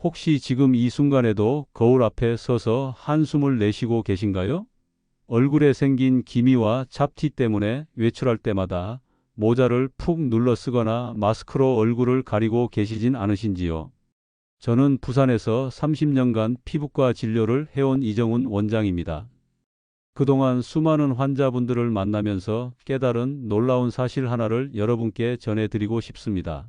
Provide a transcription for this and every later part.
혹시 지금 이 순간에도 거울 앞에 서서 한숨을 내쉬고 계신가요? 얼굴에 생긴 기미와 잡티 때문에 외출할 때마다 모자를 푹 눌러 쓰거나 마스크로 얼굴을 가리고 계시진 않으신지요? 저는 부산에서 30년간 피부과 진료를 해온 이정훈 원장입니다. 그동안 수많은 환자분들을 만나면서 깨달은 놀라운 사실 하나를 여러분께 전해드리고 싶습니다.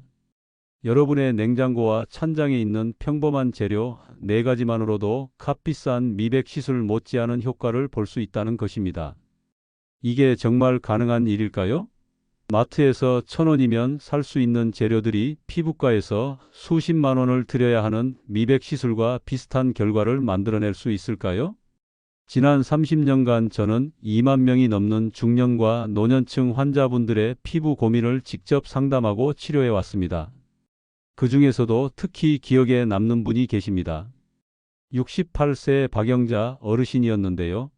여러분의 냉장고와 찬장에 있는 평범한 재료 4가지만으로도 값비싼 미백 시술 못지않은 효과를 볼 수 있다는 것입니다. 이게 정말 가능한 일일까요? 마트에서 1,000원이면 살 수 있는 재료들이 피부과에서 수십만 원을 들여야 하는 미백 시술과 비슷한 결과를 만들어낼 수 있을까요? 지난 30년간 저는 2만 명이 넘는 중년과 노년층 환자분들의 피부 고민을 직접 상담하고 치료해 왔습니다. 그 중에서도 특히 기억에 남는 분이 계십니다. 68세 박영자 어르신이었는데요.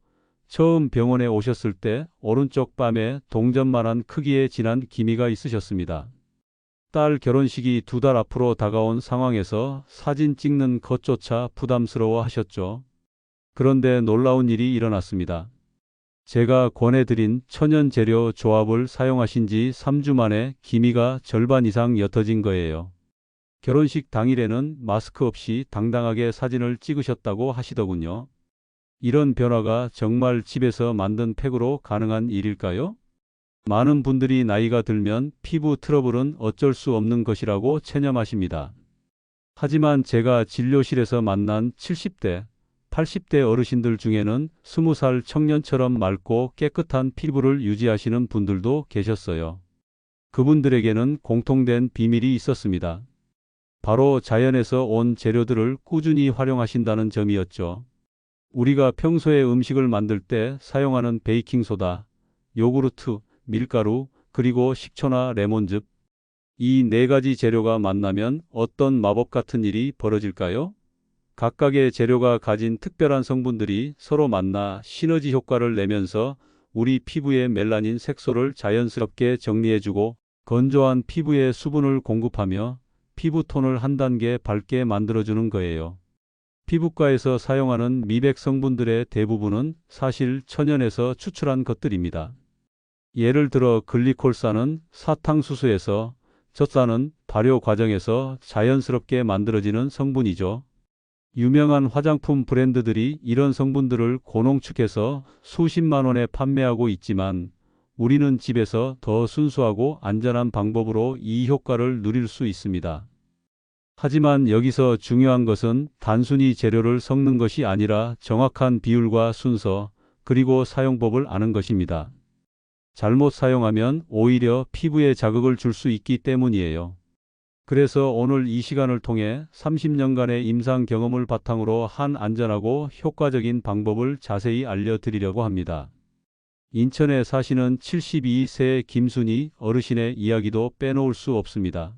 처음 병원에 오셨을 때 오른쪽 뺨에 동전만한 크기의 진한 기미가 있으셨습니다. 딸 결혼식이 2달 앞으로 다가온 상황에서 사진 찍는 것조차 부담스러워 하셨죠. 그런데 놀라운 일이 일어났습니다. 제가 권해드린 천연재료 조합을 사용하신 지 3주 만에 기미가 절반 이상 옅어진 거예요. 결혼식 당일에는 마스크 없이 당당하게 사진을 찍으셨다고 하시더군요. 이런 변화가 정말 집에서 만든 팩으로 가능한 일일까요? 많은 분들이 나이가 들면 피부 트러블은 어쩔 수 없는 것이라고 체념하십니다. 하지만 제가 진료실에서 만난 70대, 80대 어르신들 중에는 20살 청년처럼 맑고 깨끗한 피부를 유지하시는 분들도 계셨어요. 그분들에게는 공통된 비밀이 있었습니다. 바로 자연에서 온 재료들을 꾸준히 활용하신다는 점이었죠. 우리가 평소에 음식을 만들 때 사용하는 베이킹소다, 요구르트, 밀가루, 그리고 식초나 레몬즙. 이 4가지 재료가 만나면 어떤 마법 같은 일이 벌어질까요? 각각의 재료가 가진 특별한 성분들이 서로 만나 시너지 효과를 내면서 우리 피부의 멜라닌 색소를 자연스럽게 정리해주고 건조한 피부에 수분을 공급하며 피부톤을 한 단계 밝게 만들어주는 거예요. 피부과에서 사용하는 미백 성분들의 대부분은 사실 천연에서 추출한 것들입니다. 예를 들어 글리콜산은 사탕수수에서, 젖산은 발효 과정에서 자연스럽게 만들어지는 성분이죠. 유명한 화장품 브랜드들이 이런 성분들을 고농축해서 수십만 원에 판매하고 있지만 우리는 집에서 더 순수하고 안전한 방법으로 이 효과를 누릴 수 있습니다. 하지만 여기서 중요한 것은 단순히 재료를 섞는 것이 아니라 정확한 비율과 순서, 그리고 사용법을 아는 것입니다. 잘못 사용하면 오히려 피부에 자극을 줄 수 있기 때문이에요. 그래서 오늘 이 시간을 통해 30년간의 임상 경험을 바탕으로 한 안전하고 효과적인 방법을 자세히 알려드리려고 합니다. 인천에 사시는 72세 김순희 어르신의 이야기도 빼놓을 수 없습니다.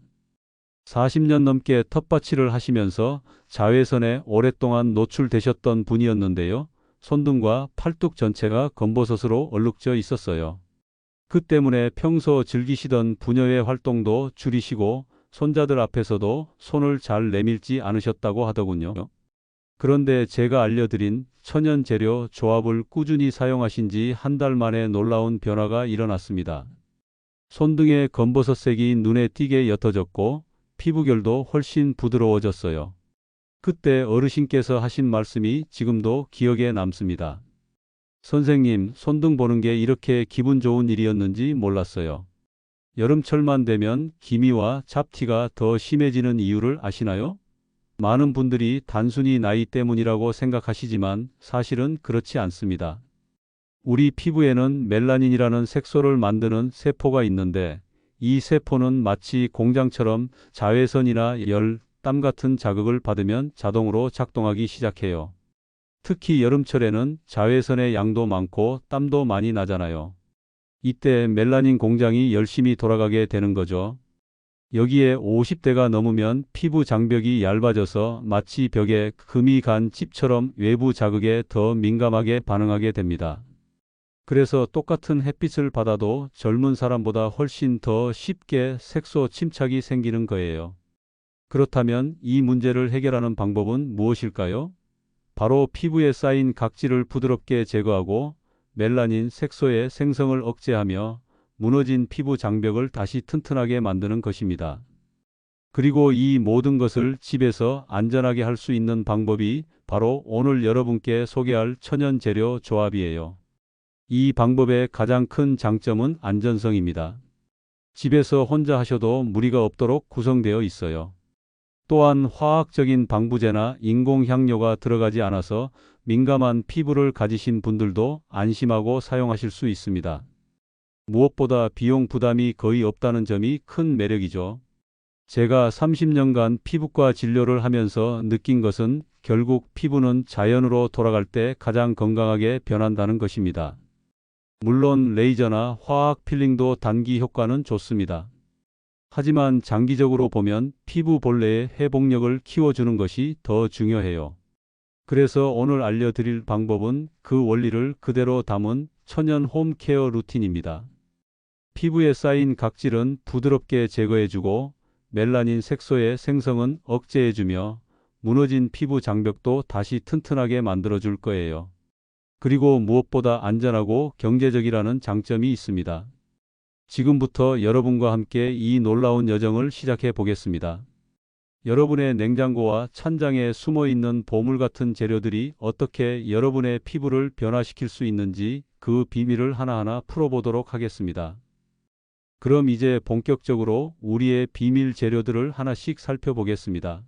40년 넘게 텃밭일을 하시면서 자외선에 오랫동안 노출되셨던 분이었는데요. 손등과 팔뚝 전체가 검버섯으로 얼룩져 있었어요. 그 때문에 평소 즐기시던 부녀의 활동도 줄이시고 손자들 앞에서도 손을 잘 내밀지 않으셨다고 하더군요. 그런데 제가 알려드린 천연 재료 조합을 꾸준히 사용하신 지 한 달 만에 놀라운 변화가 일어났습니다. 손등의 검버섯색이 눈에 띄게 옅어졌고 피부결도 훨씬 부드러워졌어요. 그때 어르신께서 하신 말씀이 지금도 기억에 남습니다. 선생님, 손등 보는 게 이렇게 기분 좋은 일이었는지 몰랐어요. 여름철만 되면 기미와 잡티가 더 심해지는 이유를 아시나요? 많은 분들이 단순히 나이 때문이라고 생각하시지만 사실은 그렇지 않습니다. 우리 피부에는 멜라닌이라는 색소를 만드는 세포가 있는데 이 세포는 마치 공장처럼 자외선이나 열, 땀 같은 자극을 받으면 자동으로 작동하기 시작해요. 특히 여름철에는 자외선의 양도 많고 땀도 많이 나잖아요. 이때 멜라닌 공장이 열심히 돌아가게 되는 거죠. 여기에 50대가 넘으면 피부 장벽이 얇아져서 마치 벽에 금이 간 찝처럼 외부 자극에 더 민감하게 반응하게 됩니다. 그래서 똑같은 햇빛을 받아도 젊은 사람보다 훨씬 더 쉽게 색소 침착이 생기는 거예요. 그렇다면 이 문제를 해결하는 방법은 무엇일까요? 바로 피부에 쌓인 각질을 부드럽게 제거하고 멜라닌 색소의 생성을 억제하며 무너진 피부 장벽을 다시 튼튼하게 만드는 것입니다. 그리고 이 모든 것을 집에서 안전하게 할 수 있는 방법이 바로 오늘 여러분께 소개할 천연 재료 조합이에요. 이 방법의 가장 큰 장점은 안전성입니다. 집에서 혼자 하셔도 무리가 없도록 구성되어 있어요. 또한 화학적인 방부제나 인공향료가 들어가지 않아서 민감한 피부를 가지신 분들도 안심하고 사용하실 수 있습니다. 무엇보다 비용 부담이 거의 없다는 점이 큰 매력이죠. 제가 30년간 피부과 진료를 하면서 느낀 것은 결국 피부는 자연으로 돌아갈 때 가장 건강하게 변한다는 것입니다. 물론 레이저나 화학 필링도 단기 효과는 좋습니다. 하지만 장기적으로 보면 피부 본래의 회복력을 키워주는 것이 더 중요해요. 그래서 오늘 알려드릴 방법은 그 원리를 그대로 담은 천연 홈케어 루틴입니다. 피부에 쌓인 각질은 부드럽게 제거해주고 멜라닌 색소의 생성은 억제해주며 무너진 피부 장벽도 다시 튼튼하게 만들어줄 거예요. 그리고 무엇보다 안전하고 경제적이라는 장점이 있습니다. 지금부터 여러분과 함께 이 놀라운 여정을 시작해 보겠습니다. 여러분의 냉장고와 찬장에 숨어있는 보물 같은 재료들이 어떻게 여러분의 피부를 변화시킬 수 있는지 그 비밀을 하나하나 풀어보도록 하겠습니다. 그럼 이제 본격적으로 우리의 비밀 재료들을 하나씩 살펴보겠습니다.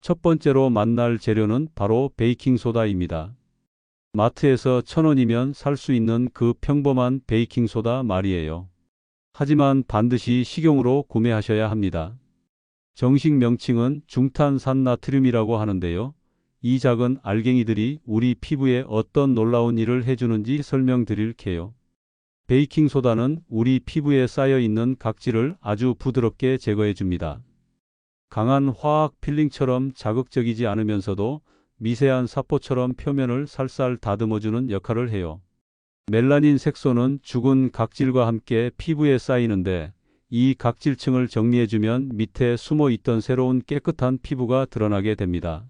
첫 번째로 만날 재료는 바로 베이킹소다입니다. 마트에서 1,000원이면 살 수 있는 그 평범한 베이킹소다 말이에요. 하지만 반드시 식용으로 구매하셔야 합니다. 정식 명칭은 중탄산나트륨이라고 하는데요. 이 작은 알갱이들이 우리 피부에 어떤 놀라운 일을 해주는지 설명드릴게요. 베이킹소다는 우리 피부에 쌓여있는 각질을 아주 부드럽게 제거해줍니다. 강한 화학 필링처럼 자극적이지 않으면서도 미세한 사포처럼 표면을 살살 다듬어주는 역할을 해요. 멜라닌 색소는 죽은 각질과 함께 피부에 쌓이는데 이 각질층을 정리해주면 밑에 숨어있던 새로운 깨끗한 피부가 드러나게 됩니다.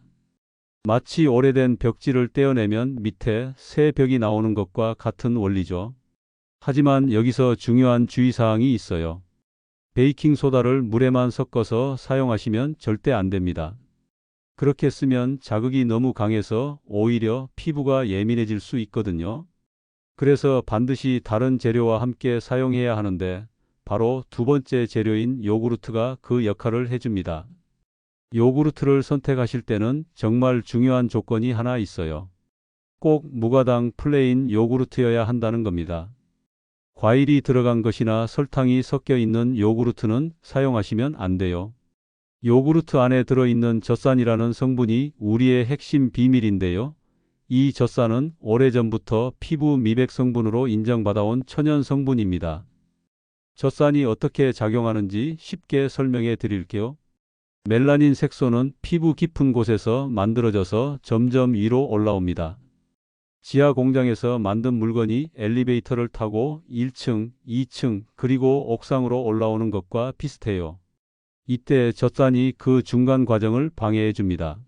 마치 오래된 벽지를 떼어내면 밑에 새 벽이 나오는 것과 같은 원리죠. 하지만 여기서 중요한 주의사항이 있어요. 베이킹소다를 물에만 섞어서 사용하시면 절대 안 됩니다. 그렇게 쓰면 자극이 너무 강해서 오히려 피부가 예민해질 수 있거든요. 그래서 반드시 다른 재료와 함께 사용해야 하는데 바로 두 번째 재료인 요구르트가 그 역할을 해줍니다. 요구르트를 선택하실 때는 정말 중요한 조건이 하나 있어요. 꼭 무가당 플레인 요구르트여야 한다는 겁니다. 과일이 들어간 것이나 설탕이 섞여 있는 요구르트는 사용하시면 안 돼요. 요구르트 안에 들어있는 젖산이라는 성분이 우리의 핵심 비밀인데요. 이 젖산은 오래전부터 피부 미백 성분으로 인정받아온 천연 성분입니다. 젖산이 어떻게 작용하는지 쉽게 설명해 드릴게요. 멜라닌 색소는 피부 깊은 곳에서 만들어져서 점점 위로 올라옵니다. 지하 공장에서 만든 물건이 엘리베이터를 타고 1층, 2층, 그리고 옥상으로 올라오는 것과 비슷해요. 이때 젖산이 그 중간 과정을 방해해 줍니다.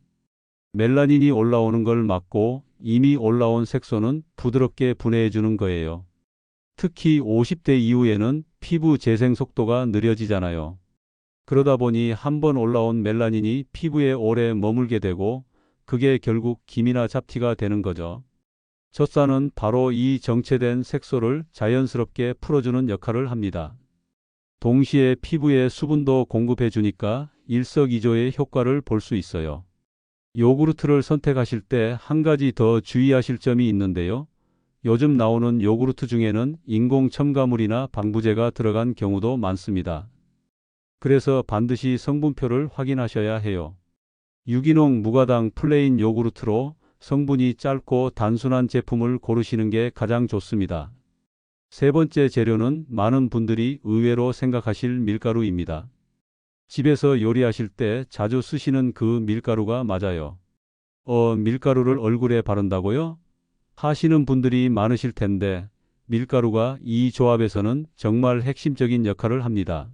멜라닌이 올라오는 걸 막고 이미 올라온 색소는 부드럽게 분해해 주는 거예요. 특히 50대 이후에는 피부 재생 속도가 느려지잖아요. 그러다 보니 한번 올라온 멜라닌이 피부에 오래 머물게 되고 그게 결국 기미나 잡티가 되는 거죠. 젖산은 바로 이 정체된 색소를 자연스럽게 풀어주는 역할을 합니다. 동시에 피부에 수분도 공급해 주니까 일석이조의 효과를 볼 수 있어요. 요구르트를 선택하실 때 한 가지 더 주의하실 점이 있는데요. 요즘 나오는 요구르트 중에는 인공 첨가물이나 방부제가 들어간 경우도 많습니다. 그래서 반드시 성분표를 확인하셔야 해요. 유기농 무가당 플레인 요구르트로 성분이 짧고 단순한 제품을 고르시는 게 가장 좋습니다. 세 번째 재료는 많은 분들이 의외로 생각하실 밀가루입니다. 집에서 요리하실 때 자주 쓰시는 그 밀가루가 맞아요. 밀가루를 얼굴에 바른다고요? 하시는 분들이 많으실 텐데 밀가루가 이 조합에서는 정말 핵심적인 역할을 합니다.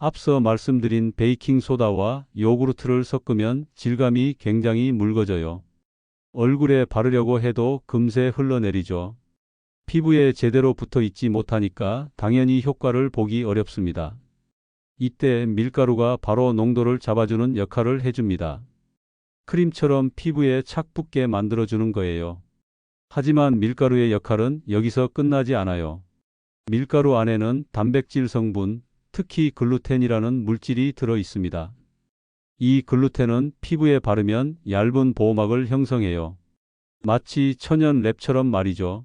앞서 말씀드린 베이킹소다와 요구르트를 섞으면 질감이 굉장히 묽어져요. 얼굴에 바르려고 해도 금세 흘러내리죠. 피부에 제대로 붙어 있지 못하니까 당연히 효과를 보기 어렵습니다. 이때 밀가루가 바로 농도를 잡아주는 역할을 해줍니다. 크림처럼 피부에 착 붙게 만들어주는 거예요. 하지만 밀가루의 역할은 여기서 끝나지 않아요. 밀가루 안에는 단백질 성분, 특히 글루텐이라는 물질이 들어 있습니다. 이 글루텐은 피부에 바르면 얇은 보호막을 형성해요. 마치 천연 랩처럼 말이죠.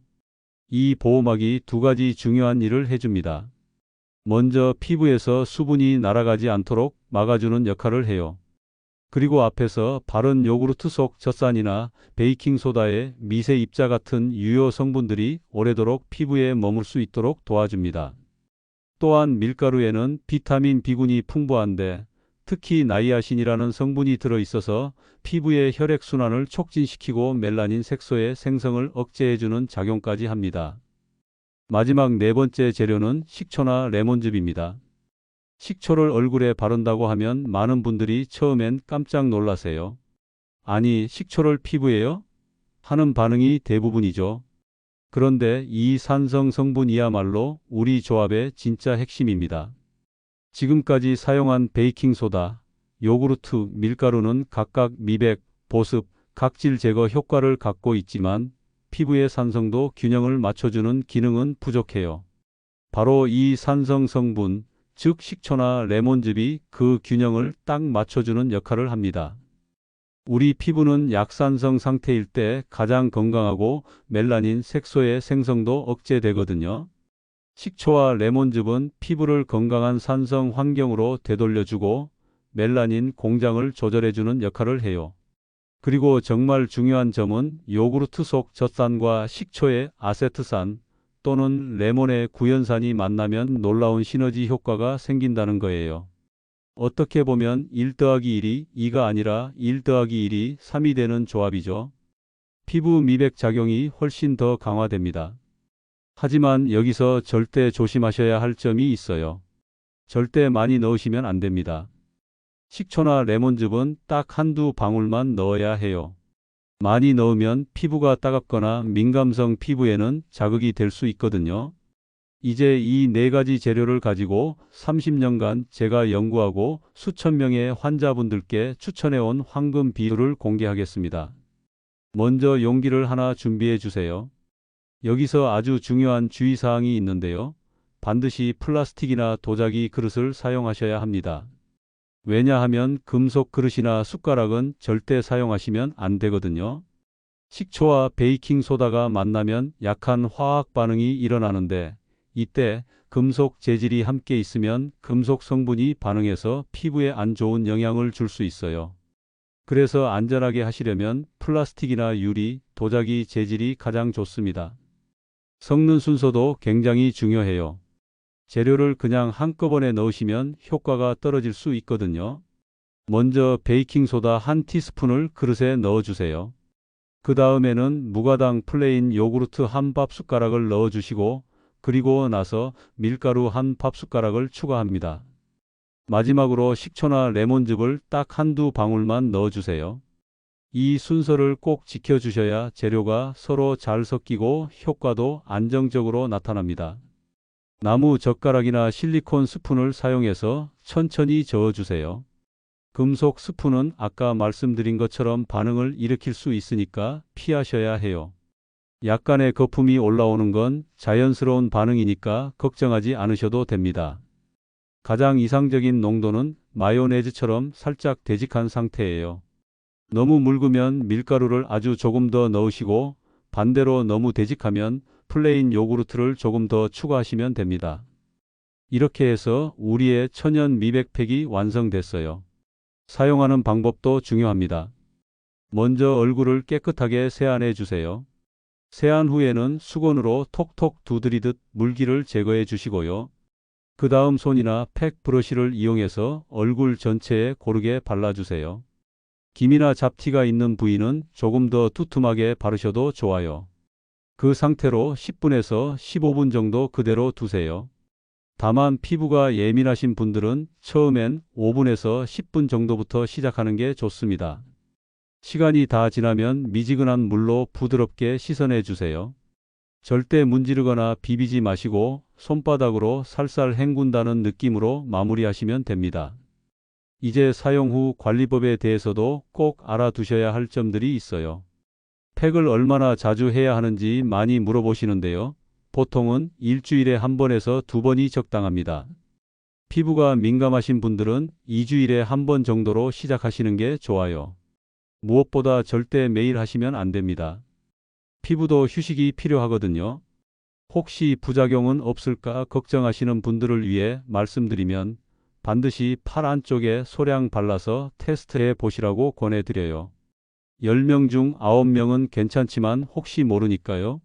이 보호막이 두 가지 중요한 일을 해줍니다. 먼저 피부에서 수분이 날아가지 않도록 막아주는 역할을 해요. 그리고 앞에서 바른 요구르트 속 젖산이나 베이킹소다의 미세 입자 같은 유효 성분들이 오래도록 피부에 머물 수 있도록 도와줍니다. 또한 밀가루에는 비타민 B군이 풍부한데 특히 나이아신이라는 성분이 들어있어서 피부의 혈액순환을 촉진시키고 멜라닌 색소의 생성을 억제해주는 작용까지 합니다. 마지막 네 번째 재료는 식초나 레몬즙입니다. 식초를 얼굴에 바른다고 하면 많은 분들이 처음엔 깜짝 놀라세요. 아니, 식초를 피부에요? 하는 반응이 대부분이죠. 그런데 이 산성 성분이야말로 우리 조합의 진짜 핵심입니다. 지금까지 사용한 베이킹소다, 요구르트, 밀가루는 각각 미백, 보습, 각질 제거 효과를 갖고 있지만 피부의 산성도 균형을 맞춰주는 기능은 부족해요. 바로 이 산성 성분, 즉 식초나 레몬즙이 그 균형을 딱 맞춰주는 역할을 합니다. 우리 피부는 약산성 상태일 때 가장 건강하고 멜라닌 색소의 생성도 억제되거든요. 식초와 레몬즙은 피부를 건강한 산성 환경으로 되돌려주고 멜라닌 공장을 조절해주는 역할을 해요. 그리고 정말 중요한 점은 요구르트 속 젖산과 식초의 아세트산 또는 레몬의 구연산이 만나면 놀라운 시너지 효과가 생긴다는 거예요. 어떻게 보면 1 더하기 1이 2가 아니라 1 더하기 1이 3이 되는 조합이죠. 피부 미백 작용이 훨씬 더 강화됩니다. 하지만 여기서 절대 조심하셔야 할 점이 있어요. 절대 많이 넣으시면 안 됩니다. 식초나 레몬즙은 딱 한두 방울만 넣어야 해요. 많이 넣으면 피부가 따갑거나 민감성 피부에는 자극이 될 수 있거든요. 이제 이 네 가지 재료를 가지고 30년간 제가 연구하고 수천 명의 환자분들께 추천해온 황금 비율을 공개하겠습니다. 먼저 용기를 하나 준비해 주세요. 여기서 아주 중요한 주의사항이 있는데요. 반드시 플라스틱이나 도자기 그릇을 사용하셔야 합니다. 왜냐하면 금속 그릇이나 숟가락은 절대 사용하시면 안 되거든요. 식초와 베이킹소다가 만나면 약한 화학 반응이 일어나는데 이때 금속 재질이 함께 있으면 금속 성분이 반응해서 피부에 안 좋은 영향을 줄 수 있어요. 그래서 안전하게 하시려면 플라스틱이나 유리, 도자기 재질이 가장 좋습니다. 섞는 순서도 굉장히 중요해요. 재료를 그냥 한꺼번에 넣으시면 효과가 떨어질 수 있거든요. 먼저 베이킹소다 1티스푼을 그릇에 넣어주세요. 그 다음에는 무가당 플레인 요구르트 1밥숟가락을 넣어주시고 그리고 나서 밀가루 1밥숟가락을 추가합니다. 마지막으로 식초나 레몬즙을 딱 한두 방울만 넣어주세요. 이 순서를 꼭 지켜주셔야 재료가 서로 잘 섞이고 효과도 안정적으로 나타납니다. 나무 젓가락이나 실리콘 스푼을 사용해서 천천히 저어주세요. 금속 스푼은 아까 말씀드린 것처럼 반응을 일으킬 수 있으니까 피하셔야 해요. 약간의 거품이 올라오는 건 자연스러운 반응이니까 걱정하지 않으셔도 됩니다. 가장 이상적인 농도는 마요네즈처럼 살짝 되직한 상태예요. 너무 묽으면 밀가루를 아주 조금 더 넣으시고 반대로 너무 되직하면 플레인 요구르트를 조금 더 추가하시면 됩니다. 이렇게 해서 우리의 천연 미백팩이 완성됐어요. 사용하는 방법도 중요합니다. 먼저 얼굴을 깨끗하게 세안해 주세요. 세안 후에는 수건으로 톡톡 두드리듯 물기를 제거해 주시고요. 그 다음 손이나 팩 브러쉬를 이용해서 얼굴 전체에 고르게 발라주세요. 김이나 잡티가 있는 부위는 조금 더 두툼하게 바르셔도 좋아요. 그 상태로 10분에서 15분 정도 그대로 두세요. 다만 피부가 예민하신 분들은 처음엔 5분에서 10분 정도부터 시작하는 게 좋습니다. 시간이 다 지나면 미지근한 물로 부드럽게 씻어내 주세요. 절대 문지르거나 비비지 마시고 손바닥으로 살살 헹군다는 느낌으로 마무리하시면 됩니다. 이제 사용 후 관리법에 대해서도 꼭 알아두셔야 할 점들이 있어요. 팩을 얼마나 자주 해야 하는지 많이 물어보시는데요. 보통은 일주일에 한 번에서 두 번이 적당합니다. 피부가 민감하신 분들은 2주일에 한 번 정도로 시작하시는 게 좋아요. 무엇보다 절대 매일 하시면 안 됩니다. 피부도 휴식이 필요하거든요. 혹시 부작용은 없을까 걱정하시는 분들을 위해 말씀드리면 반드시 팔 안쪽에 소량 발라서 테스트해 보시라고 권해드려요. 10명 중 9명은 괜찮지만 혹시 모르니까요.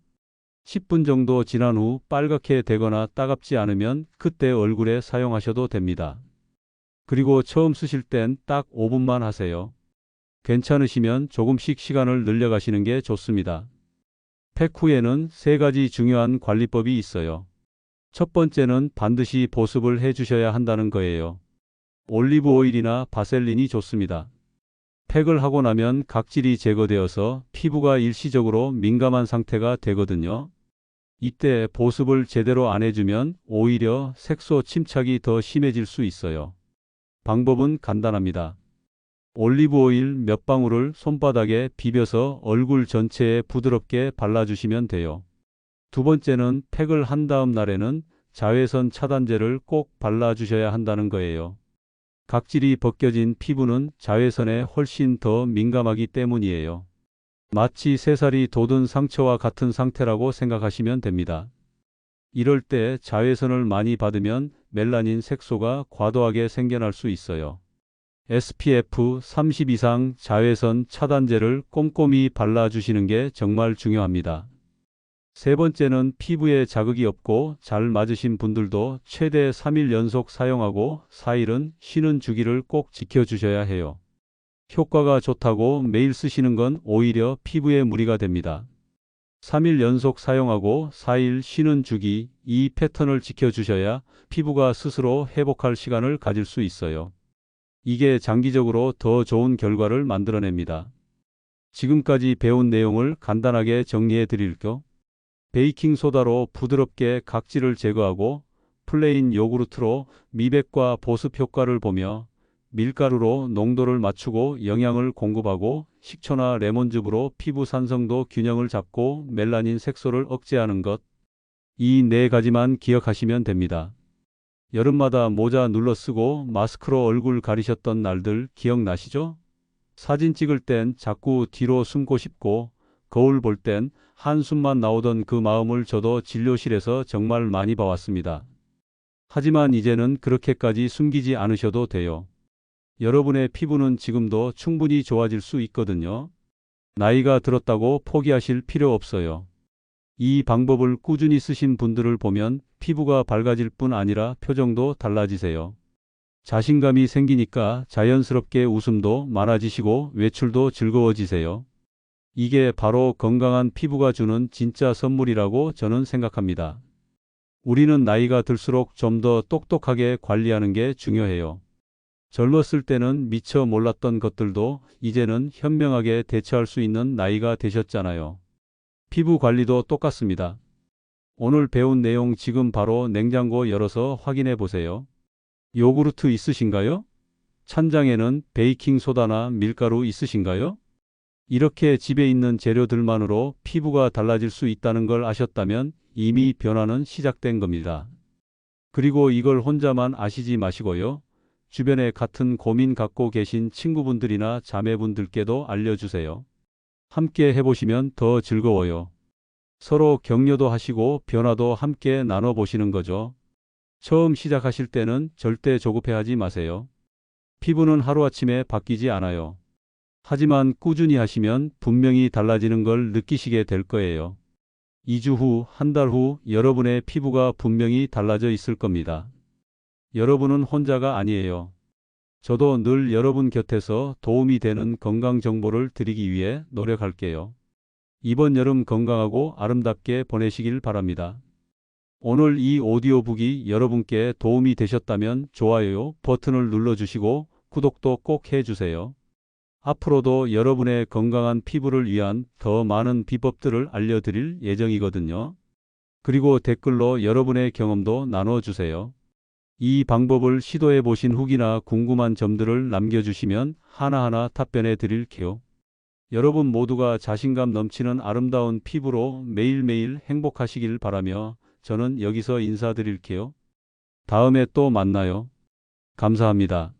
10분 정도 지난 후 빨갛게 되거나 따갑지 않으면 그때 얼굴에 사용하셔도 됩니다. 그리고 처음 쓰실 땐 딱 5분만 하세요. 괜찮으시면 조금씩 시간을 늘려가시는 게 좋습니다. 팩 후에는 3가지 중요한 관리법이 있어요. 첫 번째는 반드시 보습을 해주셔야 한다는 거예요. 올리브 오일이나 바셀린이 좋습니다. 팩을 하고 나면 각질이 제거되어서 피부가 일시적으로 민감한 상태가 되거든요. 이때 보습을 제대로 안 해주면 오히려 색소 침착이 더 심해질 수 있어요. 방법은 간단합니다. 올리브 오일 몇 방울을 손바닥에 비벼서 얼굴 전체에 부드럽게 발라주시면 돼요. 두 번째는 팩을 한 다음 날에는 자외선 차단제를 꼭 발라주셔야 한다는 거예요. 각질이 벗겨진 피부는 자외선에 훨씬 더 민감하기 때문이에요. 마치 새살이 돋은 상처와 같은 상태라고 생각하시면 됩니다. 이럴 때 자외선을 많이 받으면 멜라닌 색소가 과도하게 생겨날 수 있어요. SPF 30 이상 자외선 차단제를 꼼꼼히 발라주시는 게 정말 중요합니다. 세 번째는 피부에 자극이 없고 잘 맞으신 분들도 최대 3일 연속 사용하고 4일은 쉬는 주기를 꼭 지켜주셔야 해요. 효과가 좋다고 매일 쓰시는 건 오히려 피부에 무리가 됩니다. 3일 연속 사용하고 4일 쉬는 주기, 이 패턴을 지켜주셔야 피부가 스스로 회복할 시간을 가질 수 있어요. 이게 장기적으로 더 좋은 결과를 만들어냅니다. 지금까지 배운 내용을 간단하게 정리해 드릴게요. 베이킹소다로 부드럽게 각질을 제거하고 플레인 요구르트로 미백과 보습 효과를 보며 밀가루로 농도를 맞추고 영양을 공급하고 식초나 레몬즙으로 피부 산성도 균형을 잡고 멜라닌 색소를 억제하는 것. 이 4가지만 기억하시면 됩니다. 여름마다 모자 눌러 쓰고 마스크로 얼굴 가리셨던 날들 기억나시죠? 사진 찍을 땐 자꾸 뒤로 숨고 싶고 거울 볼 땐 한숨만 나오던 그 마음을 저도 진료실에서 정말 많이 봐왔습니다. 하지만 이제는 그렇게까지 숨기지 않으셔도 돼요. 여러분의 피부는 지금도 충분히 좋아질 수 있거든요. 나이가 들었다고 포기하실 필요 없어요. 이 방법을 꾸준히 쓰신 분들을 보면 피부가 밝아질 뿐 아니라 표정도 달라지세요. 자신감이 생기니까 자연스럽게 웃음도 많아지시고 외출도 즐거워지세요. 이게 바로 건강한 피부가 주는 진짜 선물이라고 저는 생각합니다. 우리는 나이가 들수록 좀 더 똑똑하게 관리하는 게 중요해요. 젊었을 때는 미처 몰랐던 것들도 이제는 현명하게 대처할 수 있는 나이가 되셨잖아요. 피부 관리도 똑같습니다. 오늘 배운 내용 지금 바로 냉장고 열어서 확인해 보세요. 요구르트 있으신가요? 찬장에는 베이킹소다나 밀가루 있으신가요? 이렇게 집에 있는 재료들만으로 피부가 달라질 수 있다는 걸 아셨다면 이미 변화는 시작된 겁니다. 그리고 이걸 혼자만 아시지 마시고요. 주변에 같은 고민 갖고 계신 친구분들이나 자매분들께도 알려주세요. 함께 해보시면 더 즐거워요. 서로 격려도 하시고 변화도 함께 나눠보시는 거죠. 처음 시작하실 때는 절대 조급해하지 마세요. 피부는 하루아침에 바뀌지 않아요. 하지만 꾸준히 하시면 분명히 달라지는 걸 느끼시게 될 거예요. 2주 후, 한 달 후 여러분의 피부가 분명히 달라져 있을 겁니다. 여러분은 혼자가 아니에요. 저도 늘 여러분 곁에서 도움이 되는 건강 정보를 드리기 위해 노력할게요. 이번 여름 건강하고 아름답게 보내시길 바랍니다. 오늘 이 오디오북이 여러분께 도움이 되셨다면 좋아요 버튼을 눌러주시고 구독도 꼭 해주세요. 앞으로도 여러분의 건강한 피부를 위한 더 많은 비법들을 알려드릴 예정이거든요. 그리고 댓글로 여러분의 경험도 나눠주세요. 이 방법을 시도해 보신 후기나 궁금한 점들을 남겨주시면 하나하나 답변해 드릴게요. 여러분 모두가 자신감 넘치는 아름다운 피부로 매일매일 행복하시길 바라며 저는 여기서 인사드릴게요. 다음에 또 만나요. 감사합니다.